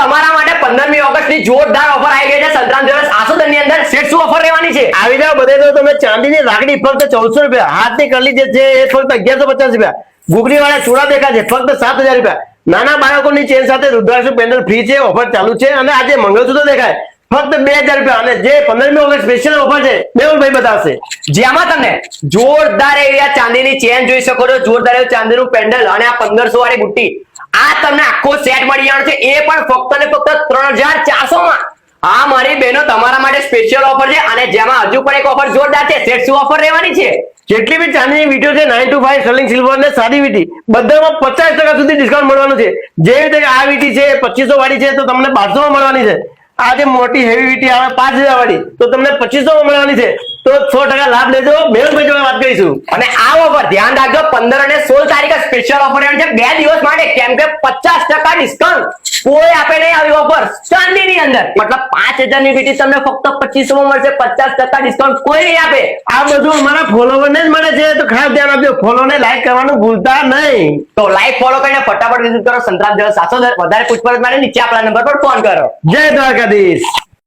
તમારા માટે 15મી ઓગસ્ટની જોરદાર ઓફર આવી ગઈ છે સંતરામ જ્વેલર્સ આસોદની અંદર. શેઠ શું ઓફર રહેવાની છે? આવી જાવ બધે તો તમે ચાંદીની લાકડી ફક્ત 1400 રૂપિયા, હાથની કરલી જે છે એ ફક્ત 1150 રૂપિયા, ગુગરી વાળા ચૂડા દેખા છે ફક્ત 7000 રૂપિયા, નાના બાળકોની ચેન સાથે રુદ્રાક્ષ પેન્ડલ ફ્રી છે, ઓફર ચાલુ છે. અને આજે મંગળસૂત્ર દેખાય ફક્ત 2000 રૂપિયા. અને જે 15મી ઓગસ્ટ સ્પેશિયલ ઓફર છે મેહુલભાઈ બતાવશે, જેમાં તમને જોરદાર એવી આ ચાંદીની ચેન જોઈ શકો છો, જોરદાર એવું ચાંદીનું પેન્ડલ અને આ 1500 વાળી બુટ્ટી, આ તમને આખો સેટ મળી જવાનો છે. એ પણ ફક્ત ને ફક્ત 3400 માં. હા મારી બહેનો, તમારા માટે સ્પેશિયલ ઓફર છે. અને જેમાં હજુ પણ એક ઓફર જોરદાર છે. સેટ શું ઓફર રહેવાની છે? જેટલી બી ચાંદીની વીટીઓ છે 925 સ્ટર્લિંગ સિલ્વર ને સાદી વીટી બધામાં 50% સુધી ડિસ્કાઉન્ટ મળવાનું છે. જેવી રીતે આ વીટી છે 2500 વાળી છે તો તમને 1200 માં મળવાની છે. આ જે મોટી હેવી વીટી આવે 5000 વાળી તો તમને 2500 માં મળવાની છે. તો 100% લાભ લેજો. મેહુલભાઈ જોડે વાત કરીશું. અને આ ઓફર ધ્યાન રાખજો, 15 અને 16 તારીખે સ્પેશિયલ ઓફર રહેવાની છે 2 દિવસ માટે. કેમ કે 50% ડિસ્કાઉન્ટ કોઈ આપે નહીં આવી ઓફર ચાંદીની અંદર. મતલબ 5000 ની વીટી તમને ફક્ત 2500 માં મળશે. 50% ડિસ્કાઉન્ટ કોઈ નહીં આપે. આ બધું અમારા ફોલોવર ને જ મળે છે તો ખાસ ધ્યાન આપજો. ફોલો ને લાઈક કરવાનું ભૂલતા નહીં. તો લાઈક ફોલો કરીને ફટાફટ વિઝિટ કરો સંતરામ જ્વેલર્સ આસોદ. વધારે પૂછપરછ માટે નીચે આપણા નંબર પર ફોન કરો. જય દ્વારકાધીશ.